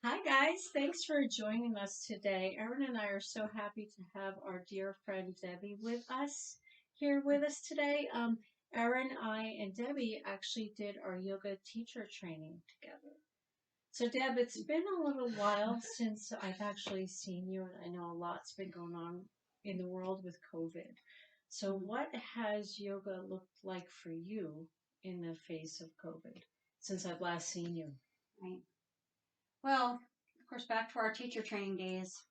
Hi, guys. Thanks for joining us today. Erin and I are so happy to have our dear friend Debbie with us here with us today. Erin, I, and Debbie actually did our yoga teacher training together. So, Deb, it's been a little while since I've actually seen you, and I know a lot's been going on in the world with COVID. So, Mhm. what has yoga looked like for you in the face of COVID since I've last seen you? Right. Well, of course, back to our teacher training days,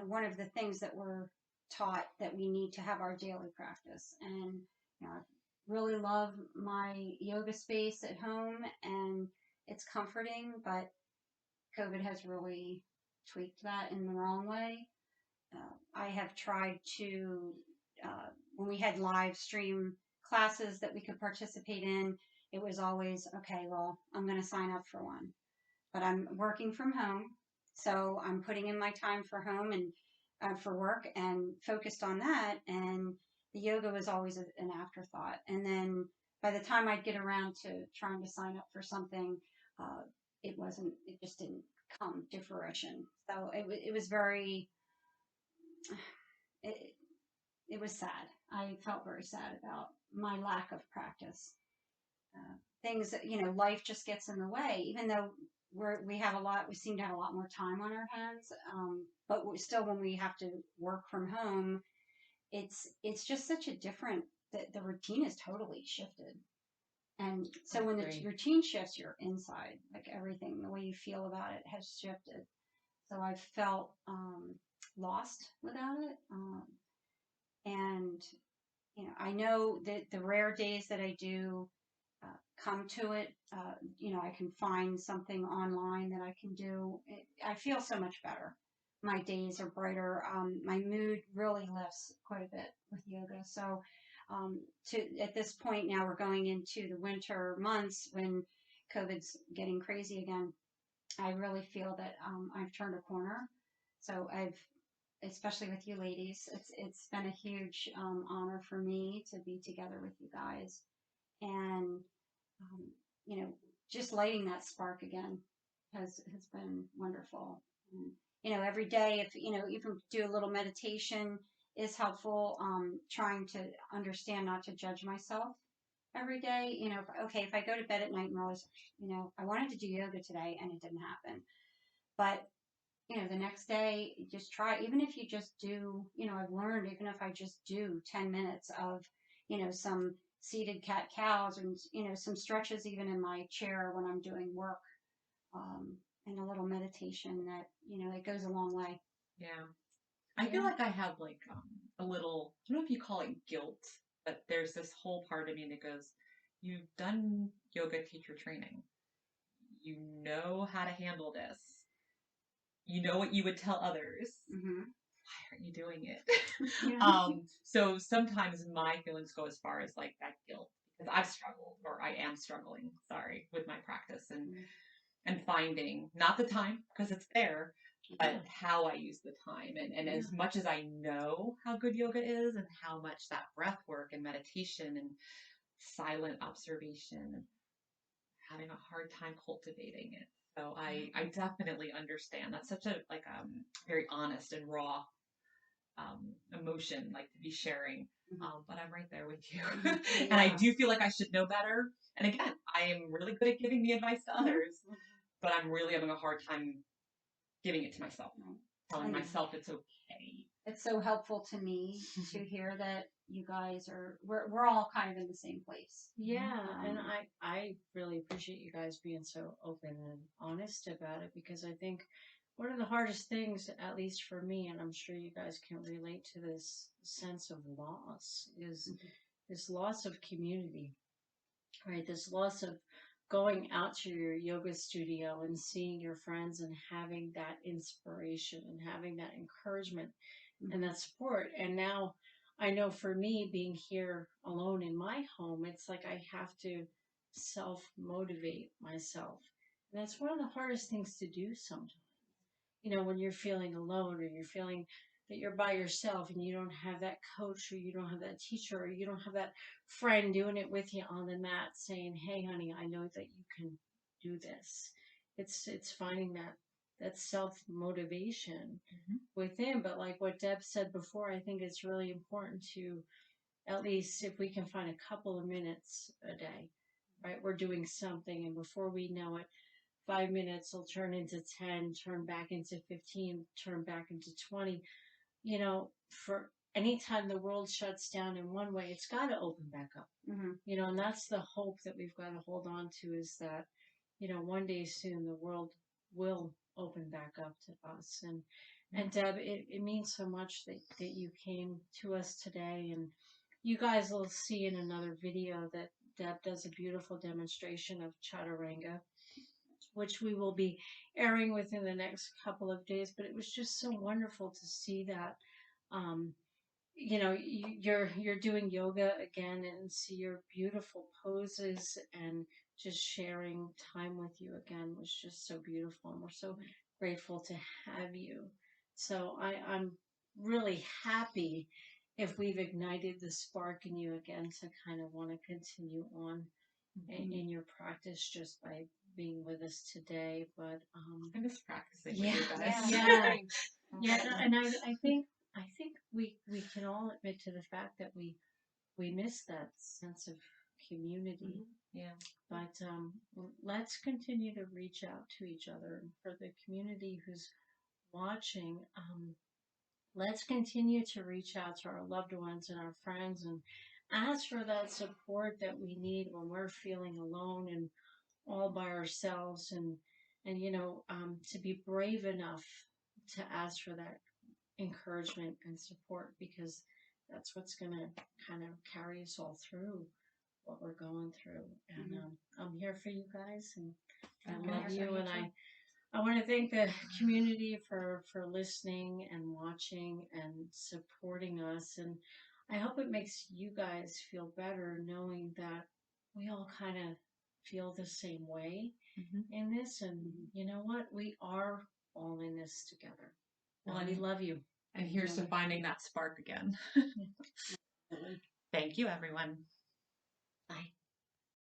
one of the things that we're taught that we need to have our daily practice. And, I really love my yoga space at home and it's comforting, but COVID has really tweaked that in the wrong way. I have tried to, when we had live stream classes that we could participate in, it was always, okay, well, I'm going to sign up for one. But I'm working from home. So I'm putting in my time for home and for work and focused on that. And the yoga was always an afterthought. And then by the time I'd get around to trying to sign up for something, uh, it just didn't come to fruition. So it was very, it, it was sad. I felt very sad about my lack of practice. Things that, life just gets in the way, even though we seem to have a lot more time on our hands. But still, when we have to work from home, it's just such a different, the routine is totally shifted. And I so when the agree. routine shifts, you're inside, like everything, the way you feel about it has shifted. So I felt lost without it. And I know that the rare days that I do come to it, I can find something online that I can do. I feel so much better. My days are brighter. My mood really lifts quite a bit with yoga. So, to at this point now, we're going into the winter months when COVID's getting crazy again. I really feel that I've turned a corner. So especially with you ladies, it's been a huge honor for me to be together with you guys, and um, you know, just lighting that spark again has been wonderful. And, every day, if even do a little meditation is helpful. Trying to understand not to judge myself every day. Okay, if I go to bed at night and realize, I wanted to do yoga today and it didn't happen, but the next day, just try. Even if you just do, I've learned, even if I just do 10 minutes of, some seated cat cows and, some stretches even in my chair when I'm doing work, and a little meditation that, it goes a long way. Yeah. I feel Yeah. like I have like a little, I don't know if you call it guilt, but there's this whole part of me that goes, you've done yoga teacher training. You know how to handle this. You know what you would tell others. Hmm. Why aren't you doing it? Yeah. So sometimes my feelings go as far as like that guilt because I've struggled or I am struggling, sorry, with my practice and finding not the time because it's there, but Yeah. how I use the time. And Yeah. as much as I know how good yoga is and how much that breath work and meditation and silent observation, having a hard time cultivating it. So I definitely understand. That's such a like very honest and raw emotion like to be sharing. Hmm. But I'm right there with you. Hmm. And I Yeah. do feel like I should know better. And again, I am really good at giving the advice to others, but I'm really having a hard time giving it to myself, Right. telling And myself it's okay. it's so helpful to me to hear that you guys we're all kind of in the same place. Yeah, and Um, I really appreciate you guys being so open and honest about it because I think one of the hardest things, at least for me, and I'm sure you guys can relate to this sense of loss, is mhm, this loss of community, right? This loss of going out to your yoga studio and seeing your friends and having that inspiration and having that encouragement and mhm, that support. And now I know for me, being here alone in my home, it's like I have to self motivate myself. And that's one of the hardest things to do sometimes. When you're feeling alone or you're feeling that you're by yourself and you don't have that coach or you don't have that teacher or you don't have that friend doing it with you on the mat saying, hey, honey, I know that you can do this. it's finding that self motivation Mhm. within. But like what Deb said before, I think it's really important to, at least if we can find a couple of minutes a day, right? We're doing something, and before we know it, 5 minutes will turn into 10, turn back into 15, turn back into 20. For any time the world shuts down in one way, it's got to open back up. Mm-hmm. And that's the hope that we've got to hold on to, is that, one day soon the world will open back up to us. And Deb, it means so much that you came to us today. And you guys will see in another video that Deb does a beautiful demonstration of chaturanga, which we will be airing within the next couple of days. But it was just so wonderful to see that. Um, you're doing yoga again, and see your beautiful poses, and just sharing time with you again was just so beautiful, and we're so grateful to have you. So I'm really happy if we've ignited the spark in you again to kind of want to continue on in your practice just by being with us today. But I miss practicing with yeah, you guys. yeah, yeah, and I think we can all admit to the fact that we miss that sense of community. Yeah. But let's continue to reach out to each other. And for the community who's watching, let's continue to reach out to our loved ones and our friends, and ask for that support that we need when we're feeling alone and all by ourselves. And to be brave enough to ask for that encouragement and support, because that's what's going to kind of carry us all through what we're going through. And I'm here for you guys, and I love you. And I want to thank the community for listening and watching and supporting us. And I hope it makes you guys feel better knowing that we all kind of feel the same way in this. And you know what? We are all in this together. Well, We love you. And here's to finding that spark again. Thank you, everyone. Bye.